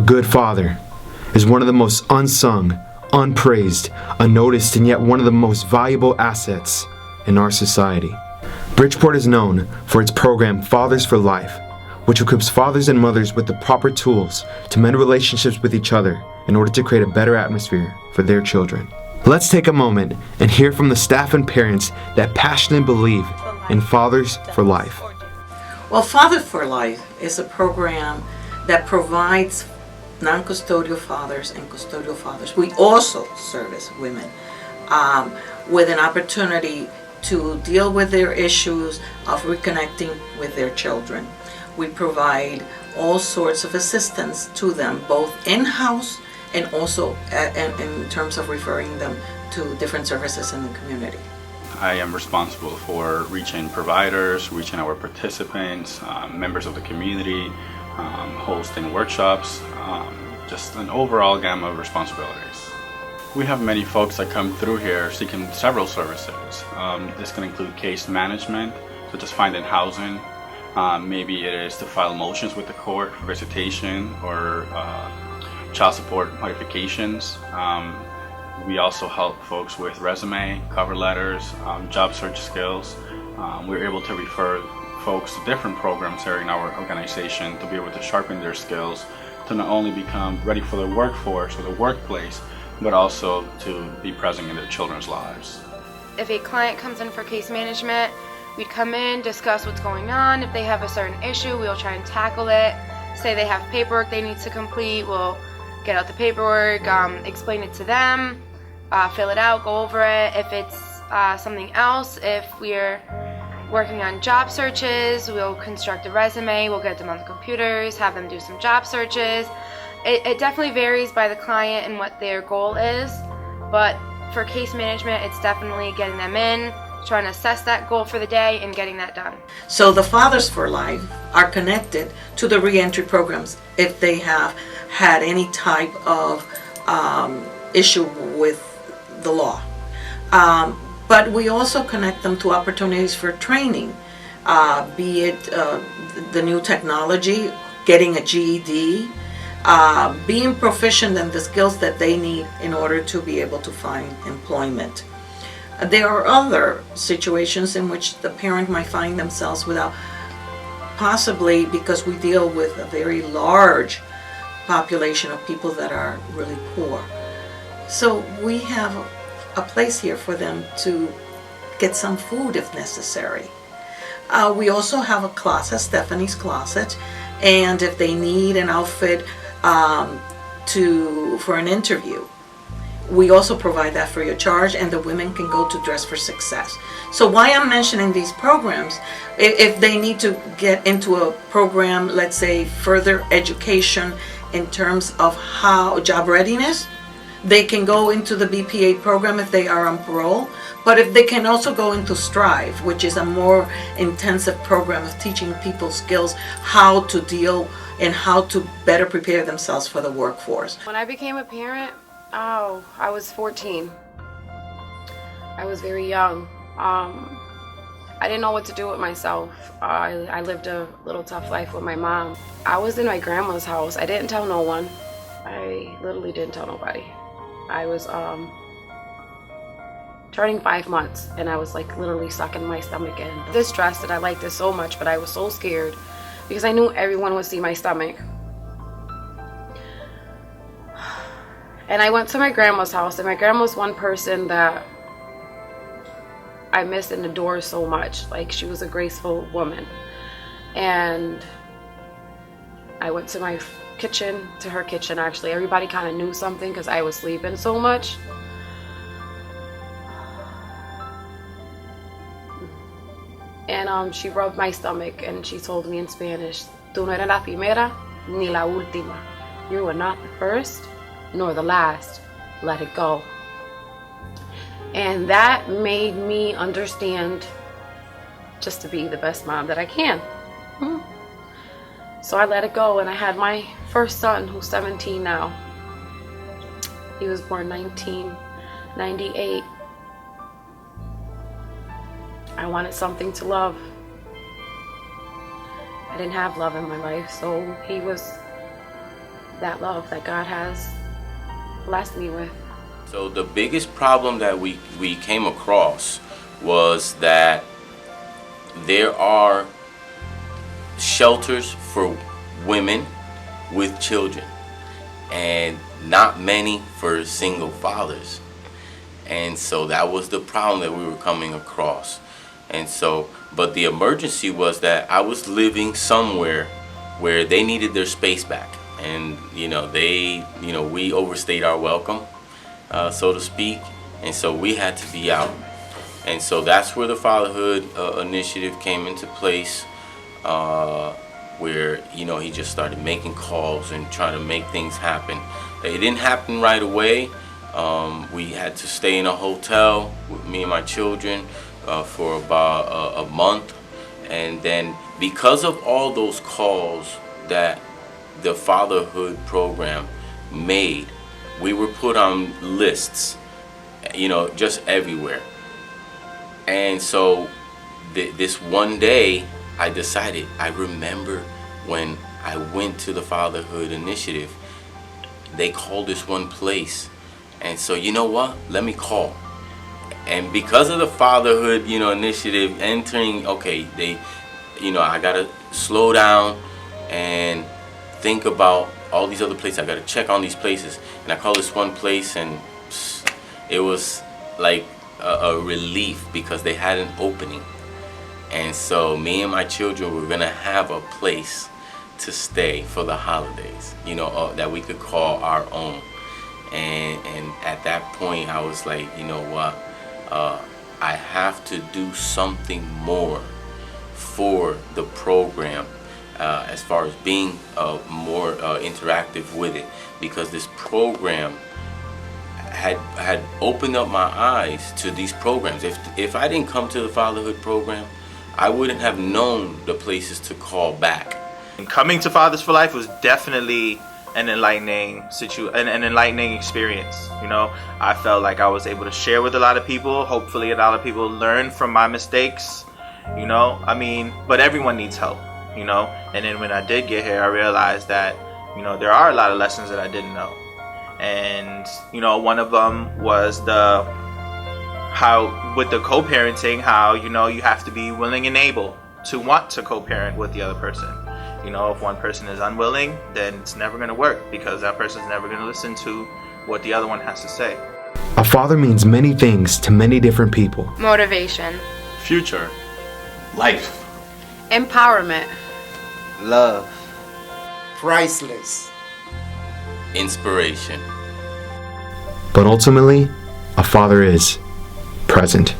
good father is one of the most unsung, unpraised, unnoticed, and yet one of the most valuable assets in our society. Bridgeport is known for its program Fathers for Life, which equips fathers and mothers with the proper tools to mend relationships with each other in order to create a better atmosphere for their children. Let's take a moment and hear from the staff and parents that passionately believe in Fathers for Life. Well, Fathers for Life is a program that provides non-custodial fathers and custodial fathers. We also service women with an opportunity to deal with their issues of reconnecting with their children. We provide all sorts of assistance to them, both in-house and also in terms of referring them to different services in the community. I am responsible for reaching providers, reaching our participants, members of the community, hosting workshops, just an overall gamut of responsibilities. We have many folks that come through here seeking several services. This can include case management, such as finding housing. Maybe it is to file motions with the court for visitation or child support modifications. We also help folks with resume, cover letters, job search skills. We're able to refer folks to different programs here in our organization to be able to sharpen their skills to not only become ready for the workforce or the workplace, but also to be present in their children's lives. If a client comes in for case management, we'd come in, discuss what's going on. If they have a certain issue, we'll try and tackle it. Say they have paperwork they need to complete, we'll get out the paperwork, explain it to them, fill it out, go over it. If it's something else, if we're working on job searches, we'll construct a resume, we'll get them on the computers, have them do some job searches. It definitely varies by the client and what their goal is, but for case management, it's definitely getting them in, trying to assess that goal for the day and getting that done. So the Fathers for Life are connected to the reentry programs if they have had any type of issue with the law. But we also connect them to opportunities for training, be it the new technology, getting a GED, being proficient in the skills that they need in order to be able to find employment. There are other situations in which the parent might find themselves without, possibly because we deal with a very large population of people that are really poor. So we have a place here for them to get some food if necessary. We also have a closet, Stephanie's Closet, and if they need an outfit for an interview, we also provide that free of charge, and the women can go to Dress for Success. So why I'm mentioning these programs, if they need to get into a program, let's say further education in terms of how job readiness, they can go into the BPA program if they are on parole, but if they can also go into Strive, which is a more intensive program of teaching people skills, how to deal and how to better prepare themselves for the workforce. When I became a parent, I was 14. I was very young. I didn't know what to do with myself. I lived a little tough life with my mom. I was in my grandma's house. I didn't tell no one. I literally didn't tell nobody. I was turning 5 months, and I was like literally sucking my stomach in. This dress, and I liked it so much, but I was so scared because I knew everyone would see my stomach. And I went to my grandma's house, and my grandma was one person that I miss and adore so much. Like, she was a graceful woman. And I went to my kitchen, to her kitchen actually. Everybody kind of knew something because I was sleeping so much. And she rubbed my stomach and she told me in Spanish, "Tú no eres la primera ni la última. You are not the first nor the last. Let it go." And that made me understand just to be the best mom that I can. So I let it go, and I had my first son, who's 17 now. He was born 1998. I wanted something to love. I didn't have love in my life, so he was that love that God has blessed me with. So the biggest problem that we came across was that there are shelters for women with children and not many for single fathers. And so that was the problem that we were coming across. And so, but the emergency was that I was living somewhere where they needed their space back. And, we overstayed our welcome, so to speak. And so we had to be out. And so that's where the Fatherhood Initiative came into place, where, he just started making calls and trying to make things happen. It didn't happen right away. We had to stay in a hotel with me and my children for about a month. And then because of all those calls that the Fatherhood program made, we were put on lists, just everywhere. And so this one day I decided, I remember when I went to the Fatherhood Initiative, they called this one place. And so, you know what? Let me call. And because of the Fatherhood, Initiative entering, I gotta slow down and think about all these other places. I gotta check on these places. And I called this one place, and it was like a relief because they had an opening. And so me and my children were gonna have a place to stay for the holidays, that we could call our own. And at that point I was like, you know what, I have to do something more for the program, as far as being more interactive with it, because this program had opened up my eyes to these programs. If I didn't come to the Fatherhood program, I wouldn't have known the places to call back. And coming to Fathers for Life was definitely an enlightening experience. I felt like I was able to share with a lot of people. Hopefully a lot of people learn from my mistakes, but everyone needs help, and then when I did get here, I realized that there are a lot of lessons that I didn't know. And one of them was how with the co-parenting, how you have to be willing and able to want to co-parent with the other person. If one person is unwilling, then it's never going to work, because that person's never going to listen to what the other one has to say. A father means many things to many different people. Motivation. Future. Life. Empowerment. Love. Priceless. Inspiration. But ultimately, a father is present.